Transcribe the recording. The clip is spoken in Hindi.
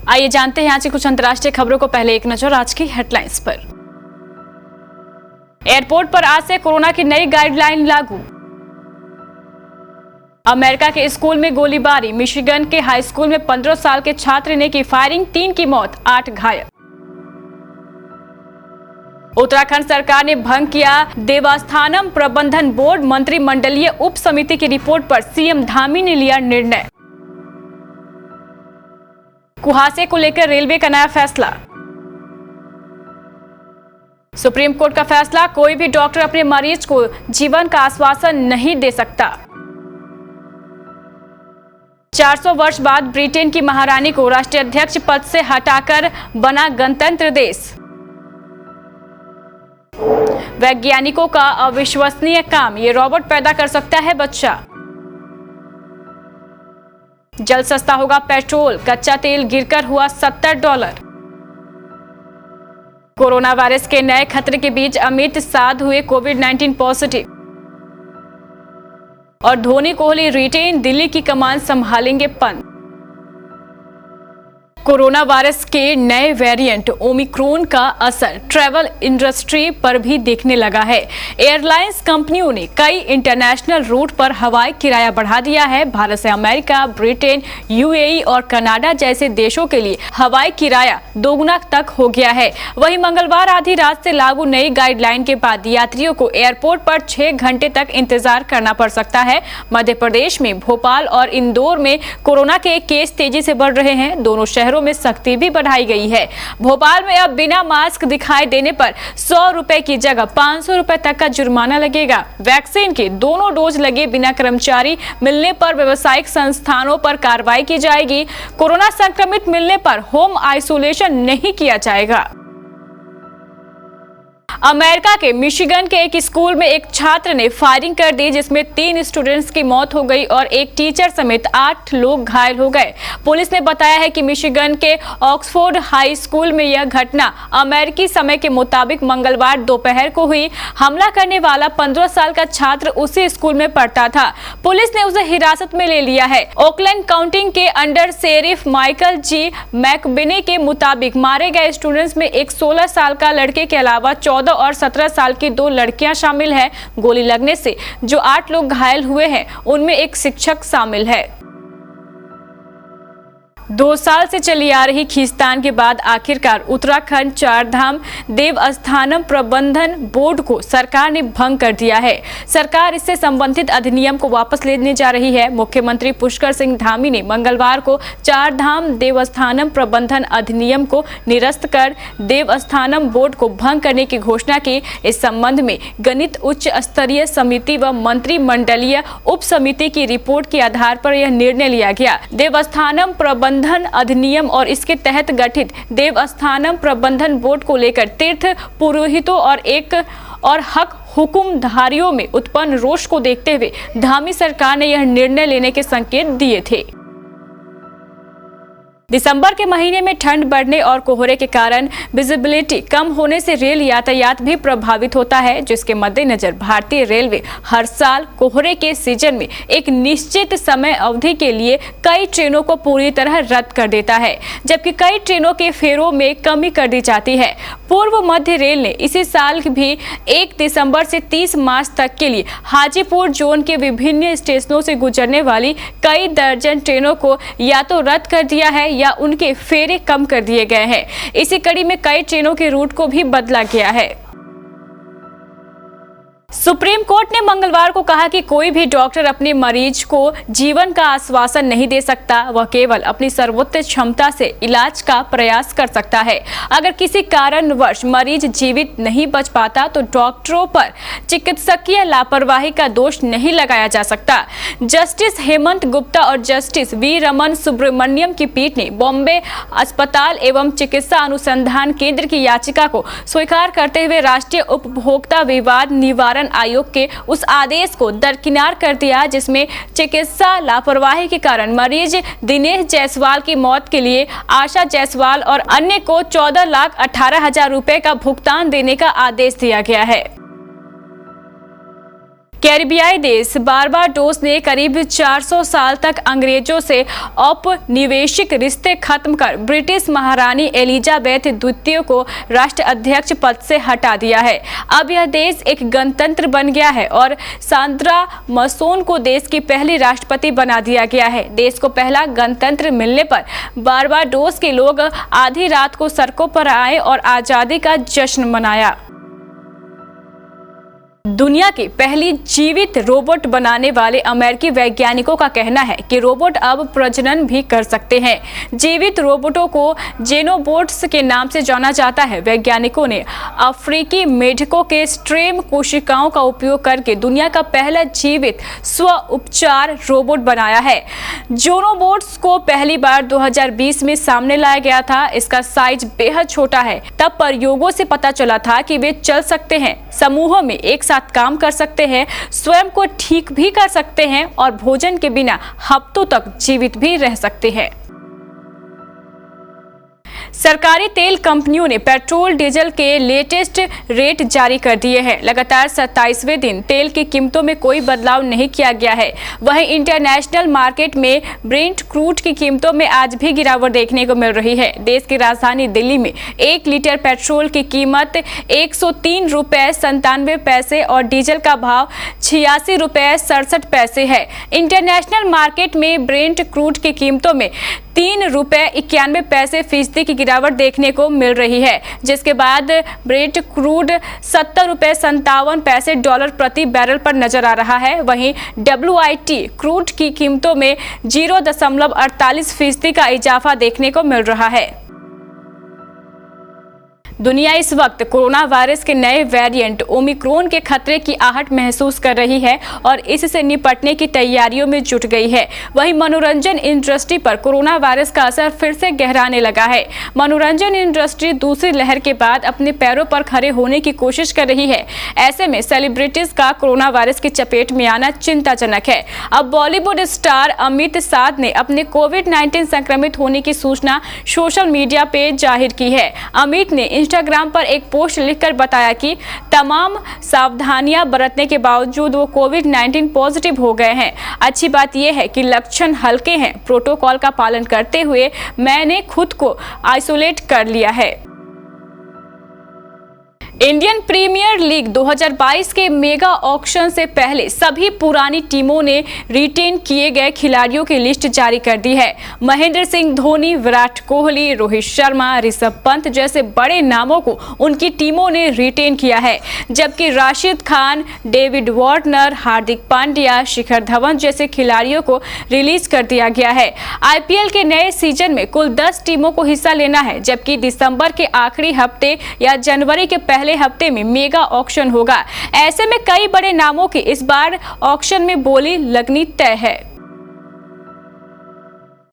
आइए जानते हैं आज की कुछ अंतर्राष्ट्रीय खबरों को। पहले एक नजर आज की हेडलाइंस पर। एयरपोर्ट पर आज से कोरोना की नई गाइडलाइन लागू। अमेरिका के स्कूल में गोलीबारी। मिशिगन के हाई स्कूल में 15 साल के छात्र ने की फायरिंग, 3 की मौत, 8 घायल। उत्तराखंड सरकार ने भंग किया देवस्थानम प्रबंधन बोर्ड। मंत्रिमंडलीय उप समिति की रिपोर्ट पर सीएम धामी ने लिया निर्णय। कुहासे को लेकर रेलवे का नया फैसला। सुप्रीम कोर्ट का फैसला, कोई भी डॉक्टर अपने मरीज को जीवन का आश्वासन नहीं दे सकता। 400 वर्ष बाद ब्रिटेन की महारानी को राष्ट्रीय अध्यक्ष पद से हटाकर बना गणतंत्र देश। वैज्ञानिकों का अविश्वसनीय काम, ये रोबोट पैदा कर सकता है बच्चा। जल्द सस्ता होगा पेट्रोल, कच्चा तेल गिरकर हुआ $70। कोरोना वायरस के नए खतरे के बीच अमित शाह हुए कोविड-19 पॉजिटिव। और धोनी कोहली रिटेन, दिल्ली की कमान संभालेंगे पंत। कोरोना वायरस के नए वेरिएंट ओमिक्रॉन का असर ट्रैवल इंडस्ट्री पर भी दिखने लगा है। एयरलाइंस कंपनियों ने कई इंटरनेशनल रूट पर हवाई किराया बढ़ा दिया है। भारत से अमेरिका, ब्रिटेन, यूएई और कनाडा जैसे देशों के लिए हवाई किराया दोगुना तक हो गया है। वहीं मंगलवार आधी रात से लागू नई गाइडलाइन के बाद यात्रियों को एयरपोर्ट पर 6 घंटे तक इंतजार करना पड़ सकता है। मध्य प्रदेश में भोपाल और इंदौर में कोरोना के केस तेजी से बढ़ रहे हैं। दोनों शहरों में सख्ती भी बढ़ाई गई है। भोपाल में अब बिना मास्क दिखाई देने पर 100 रुपए की जगह 500 रुपए तक का जुर्माना लगेगा। वैक्सीन के दोनों डोज लगे बिना कर्मचारी मिलने पर व्यवसायिक संस्थानों पर कार्रवाई की जाएगी। कोरोना संक्रमित मिलने पर होम आइसोलेशन नहीं किया जाएगा। अमेरिका के मिशिगन के एक स्कूल में एक छात्र ने फायरिंग कर दी, जिसमें 3 स्टूडेंट्स की मौत हो गई और एक टीचर समेत 8 लोग घायल हो गए। पुलिस ने बताया है कि मिशिगन के ऑक्सफोर्ड हाई स्कूल में यह घटना अमेरिकी समय के मुताबिक मंगलवार दोपहर को हुई। हमला करने वाला 15 साल का छात्र उसी स्कूल में पढ़ता था। पुलिस ने उसे हिरासत में ले लिया है। ओकलैंड काउंटी के अंडर शेरिफ माइकल जी मैकबिने के मुताबिक मारे गए स्टूडेंट्स में एक 16 साल का लड़के के अलावा 14 और 17 साल की 2 लड़कियां शामिल हैं। गोली लगने से जो 8 लोग घायल हुए हैं, उनमें एक शिक्षक शामिल है। 2 साल से चली आ रही खींचतान के बाद आखिरकार उत्तराखंड चारधाम देवस्थानम प्रबंधन बोर्ड को सरकार ने भंग कर दिया है। सरकार इससे संबंधित अधिनियम को वापस लेने जा रही है। मुख्यमंत्री पुष्कर सिंह धामी ने मंगलवार को चारधाम देवस्थानम प्रबंधन अधिनियम को निरस्त कर देवस्थानम बोर्ड को भंग करने की घोषणा की। इस संबंध में गठित उच्च स्तरीय समिति व मंत्रिमंडलीय उप समिति की रिपोर्ट के आधार पर यह निर्णय लिया गया। देवस्थानम प्रबंधन अधिनियम और इसके तहत गठित देवस्थानम प्रबंधन बोर्ड को लेकर तीर्थ पुरोहितों और हक हुकुमधारियों में उत्पन्न रोष को देखते हुए धामी सरकार ने यह निर्णय लेने के संकेत दिए थे। दिसंबर के महीने में ठंड बढ़ने और कोहरे के कारण विजिबिलिटी कम होने से रेल यातायात भी प्रभावित होता है, जिसके मद्देनजर भारतीय रेलवे हर साल कोहरे के सीजन में एक निश्चित समय अवधि के लिए कई ट्रेनों को पूरी तरह रद्द कर देता है, जबकि कई ट्रेनों के फेरों में कमी कर दी जाती है। पूर्व मध्य रेल ने इसी साल भी 1 दिसंबर से 30 मार्च तक के लिए हाजीपुर जोन के विभिन्न स्टेशनों से गुजरने वाली कई दर्जन ट्रेनों को या तो रद्द कर दिया है या उनके फेरे कम कर दिए गए हैं। इसी कड़ी में कई ट्रेनों के रूट को भी बदला गया है। सुप्रीम कोर्ट ने मंगलवार को कहा कि कोई भी डॉक्टर अपने मरीज को जीवन का आश्वासन नहीं दे सकता। वह केवल अपनी सर्वोच्च क्षमता से इलाज का प्रयास कर सकता है। अगर किसी कारणवश मरीज जीवित नहीं बच पाता तो डॉक्टरों पर चिकित्सकीय लापरवाही का दोष नहीं लगाया जा सकता। जस्टिस हेमंत गुप्ता और जस्टिस वी रमन सुब्रमण्यम की पीठ ने बॉम्बे अस्पताल एवं चिकित्सा अनुसंधान केंद्र की याचिका को स्वीकार करते हुए राष्ट्रीय उपभोक्ता विवाद निवारण आयोग के उस आदेश को दरकिनार कर दिया, जिसमें चिकित्सा लापरवाही के कारण मरीज दिनेश जायसवाल की मौत के लिए आशा जायसवाल और अन्य को 14,18,000 रुपए का भुगतान देने का आदेश दिया गया है। कैरिबियाई देश बारबाडोस ने करीब 400 साल तक अंग्रेजों से औपनिवेशिक रिश्ते खत्म कर ब्रिटिश महारानी एलिजाबेथ द्वितीय को राष्ट्राध्यक्ष पद से हटा दिया है। अब यह देश एक गणतंत्र बन गया है और सांद्रा मसोन को देश की पहली राष्ट्रपति बना दिया गया है। देश को पहला गणतंत्र मिलने पर बारबाडोस के लोग आधी रात को सड़कों पर आए और आजादी का जश्न मनाया। दुनिया की पहली जीवित रोबोट बनाने वाले अमेरिकी वैज्ञानिकों का कहना है कि रोबोट अब प्रजनन भी कर सकते हैं। जीवित रोबोटों को जेनोबोट्स के नाम से जाना जाता है। वैज्ञानिकों ने अफ्रीकी मेढकों के स्टेम कोशिकाओं का उपयोग करके दुनिया का पहला जीवित स्व उपचार रोबोट बनाया है। जेनोबोट्स को पहली बार 2020 में सामने लाया गया था। इसका साइज बेहद छोटा है। तब प्रयोगों से पता चला था कि वे चल सकते हैं, समूहों में एक साथ काम कर सकते हैं, स्वयं को ठीक भी कर सकते हैं और भोजन के बिना हफ्तों तक जीवित भी रह सकते हैं। सरकारी तेल कंपनियों ने पेट्रोल डीजल के लेटेस्ट रेट जारी कर दिए हैं। लगातार 27वें दिन तेल की कीमतों में कोई बदलाव नहीं किया गया है। वहीं इंटरनेशनल मार्केट में ब्रेंट क्रूड की कीमतों में आज भी गिरावट देखने को मिल रही है। देश की राजधानी दिल्ली में 1 लीटर पेट्रोल की कीमत 103 रुपए 97 पैसे और डीजल का भाव 86 रुपए 67 पैसे है। इंटरनेशनल मार्केट में ब्रेंट क्रूड की कीमतों में 3 रुपए 91 पैसे फीसदी की गिरावट देखने को मिल रही है, जिसके बाद ब्रेंट क्रूड 70 रुपए 57 पैसे डॉलर प्रति बैरल पर नजर आ रहा है। वहीं WTI क्रूड की कीमतों में 0.48 फीसदी का इजाफा देखने को मिल रहा है। दुनिया इस वक्त कोरोना वायरस के नए वेरिएंट ओमिक्रॉन के खतरे की आहट महसूस कर रही है और इससे निपटने की तैयारियों में जुट गई है। वहीं मनोरंजन इंडस्ट्री पर कोरोना वायरस का असर फिर से गहराने लगा है। मनोरंजन इंडस्ट्री दूसरी लहर के बाद अपने पैरों पर खड़े होने की कोशिश कर रही है। ऐसे में सेलिब्रिटीज का कोरोना वायरस की चपेट में आना चिंताजनक है। अब बॉलीवुड स्टार अमित साध ने अपने कोविड-19 संक्रमित होने की सूचना सोशल मीडिया पे जाहिर की है। अमित ने इंस्टाग्राम पर एक पोस्ट लिखकर बताया कि तमाम सावधानियां बरतने के बावजूद वो कोविड-19 पॉजिटिव हो गए हैं। अच्छी बात यह है कि लक्षण हल्के हैं। प्रोटोकॉल का पालन करते हुए मैंने खुद को आइसोलेट कर लिया है। इंडियन प्रीमियर लीग 2022 के मेगा ऑक्शन से पहले सभी पुरानी टीमों ने रिटेन किए गए खिलाड़ियों की लिस्ट जारी कर दी है। महेंद्र सिंह धोनी, विराट कोहली, रोहित शर्मा, ऋषभ पंत जैसे बड़े नामों को उनकी टीमों ने रिटेन किया है, जबकि राशिद खान, डेविड वार्नर, हार्दिक पांड्या, शिखर धवन जैसे खिलाड़ियों को रिलीज कर दिया गया है। IPL के नए सीजन में कुल 10 टीमों को हिस्सा लेना है, जबकि दिसंबर के आखिरी हफ्ते या जनवरी के पहले हफ्ते में मेगा ऑक्शन होगा। ऐसे में कई बड़े नामों की इस बार ऑक्शन में बोली लगनी तय है।